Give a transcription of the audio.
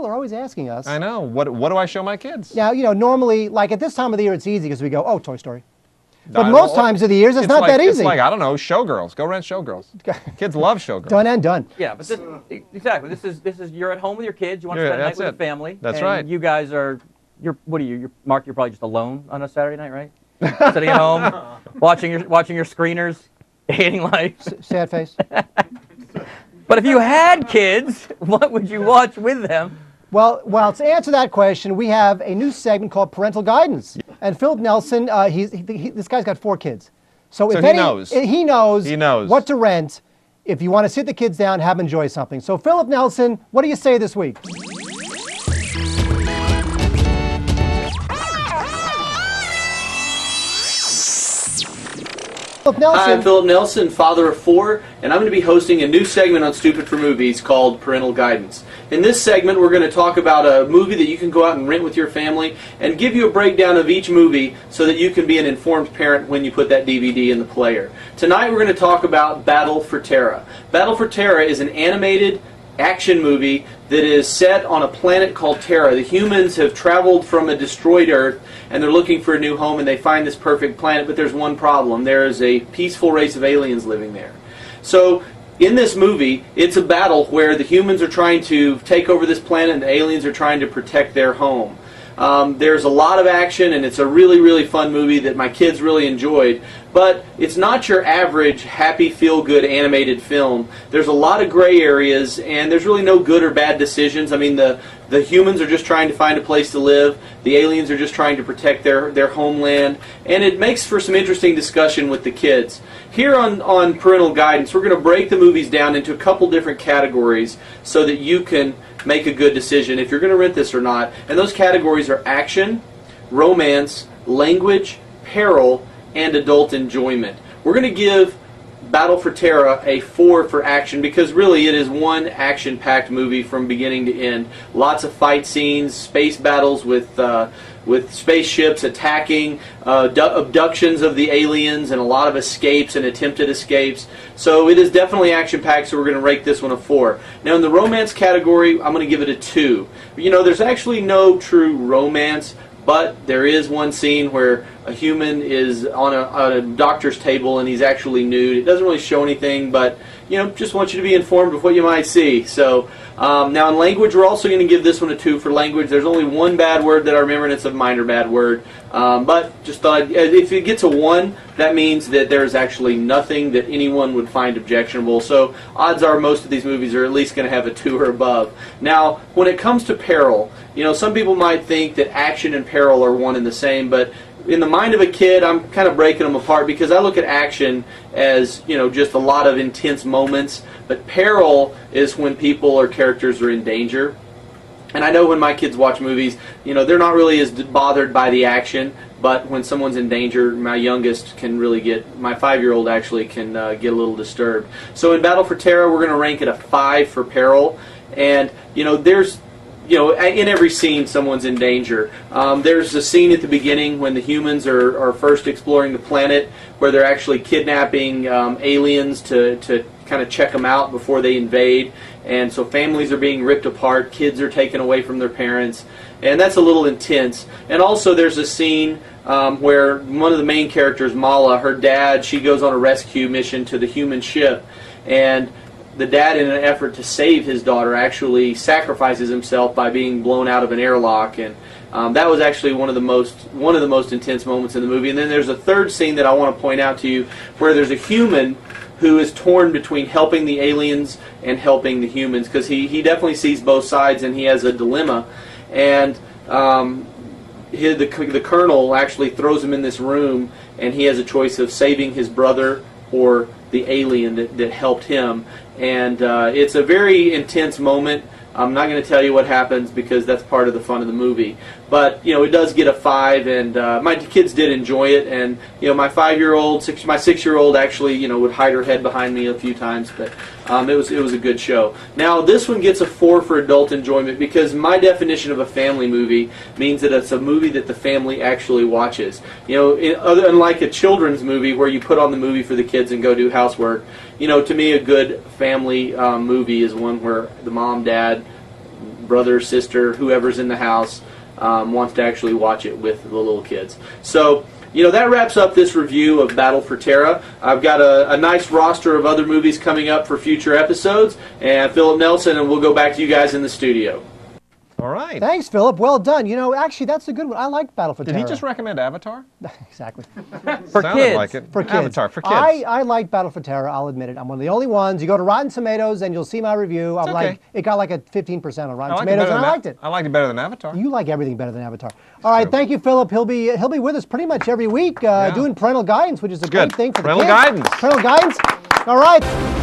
people are always asking us. I know. What do I show my kids? Now, you know, normally, like at this time of the year, it's easy because we go, oh, Toy Story. But most times of the years, it's not that easy. It's like, I don't know, Showgirls. Go rent Showgirls. Kids love Showgirls. Done and done. Yeah, but exactly. This is you're at home with your kids. You want to spend the night with your family. That's right. You guys are, what are you? Mark, you're probably just alone on a Saturday night, right? Sitting at home, watching your screeners, hating life. Sad face. But if you had kids, what would you watch with them? Well, to answer that question, we have a new segment called Parental Guidance. And Philip Nelson, this guy's got 4 kids. So he knows what to rent if you want to sit the kids down, have them enjoy something. So Philip Nelson, what do you say this week? Hi, I'm Philip Nelson, father of 4, and I'm going to be hosting a new segment on Stupid for Movies called Parental Guidance. In this segment, we're going to talk about a movie that you can go out and rent with your family and give you a breakdown of each movie so that you can be an informed parent when you put that DVD in the player. Tonight, we're going to talk about Battle for Terra. Battle for Terra is an animated action movie that is set on a planet called Terra. The humans have traveled from a destroyed Earth and they're looking for a new home, and they find this perfect planet, but there's one problem. There is a peaceful race of aliens living there. So in this movie, it's a battle where the humans are trying to take over this planet and the aliens are trying to protect their home. There's a lot of action, and it's a really, really fun movie that my kids really enjoyed. But it's not your average happy, feel-good animated film. There's a lot of gray areas, and there's really no good or bad decisions. I mean, the humans are just trying to find a place to live. The aliens are just trying to protect their homeland. And it makes for some interesting discussion with the kids. Here on Parental Guidance, we're going to break the movies down into a couple different categories so that you can make a good decision if you're going to rent this or not. And those categories are action, romance, language, peril, and adult enjoyment. We're going to give Battle for Terra a 4 for action because really it is one action-packed movie from beginning to end. Lots of fight scenes, space battles with spaceships attacking, abductions of the aliens, and a lot of escapes and attempted escapes. So it is definitely action-packed, so we're going to rate this one a 4. Now in the romance category, I'm going to give it a 2. You know, there's actually no true romance, but there is one scene where a human is on a doctor's table and he's actually nude. It doesn't really show anything, but you know, just want you to be informed of what you might see. So now in language, we're also going to give this one a 2 for language. There's only one bad word that I remember, and it's a minor bad word. But just thought if it gets a 1, that means that there's actually nothing that anyone would find objectionable. So odds are most of these movies are at least going to have a 2 or above. Now, when it comes to peril, you know, some people might think that action and peril are one and the same, but in the mind of a kid, I'm kind of breaking them apart because I look at action as, you know, just a lot of intense moments, but peril is when people or characters are in danger. And I know when my kids watch movies, you know, they're not really as bothered by the action, but when someone's in danger, my youngest can really my 5-year-old actually can get a little disturbed. So in Battle for Terra, we're going to rank it a 5 for peril, and, you know, in every scene, someone's in danger. There's a scene at the beginning when the humans are first exploring the planet where they're actually kidnapping aliens to kind of check them out before they invade. And so families are being ripped apart, kids are taken away from their parents, and that's a little intense. And also there's a scene where one of the main characters, Mala, her dad, she goes on a rescue mission to the human ship, and the dad, in an effort to save his daughter, actually sacrifices himself by being blown out of an airlock, and that was actually one of the most intense moments in the movie. And then there's a third scene that I want to point out to you, where there's a human who is torn between helping the aliens and helping the humans, because he definitely sees both sides and he has a dilemma. And the colonel actually throws him in this room, and he has a choice of saving his brother or the alien that helped him. And it's a very intense moment. I'm not going to tell you what happens because that's part of the fun of the movie. But, you know, it does get a 5, and my kids did enjoy it. And, you know, my 5-year-old, my 6-year-old actually, you know, would hide her head behind me a few times. But it was a good show. Now, this one gets a 4 for adult enjoyment because my definition of a family movie means that it's a movie that the family actually watches. You know, unlike a children's movie where you put on the movie for the kids and go do housework, you know, to me a good family movie is one where the mom, dad, brother, sister, whoever's in the house wants to actually watch it with the little kids. So, that wraps up this review of Battle for Terra. I've got a nice roster of other movies coming up for future episodes, and Philip Nelson, and we'll go back to you guys in the studio. All right. Thanks, Philip. Well done. Actually, that's a good one. I like Battle for Terra. Did he just recommend Avatar? Exactly. For kids. Like it. For kids. Avatar for kids. I like Battle for Terra. I'll admit it. I'm one of the only ones. You go to Rotten Tomatoes and you'll see my review. I'm like, it got like a 15% on Rotten Tomatoes, and I liked it. I liked it better than Avatar. You like everything better than Avatar. All right, thank you, Philip. He'll be with us pretty much every week doing parental guidance, which is a great thing for the kids. Parental guidance. Parental guidance. All right.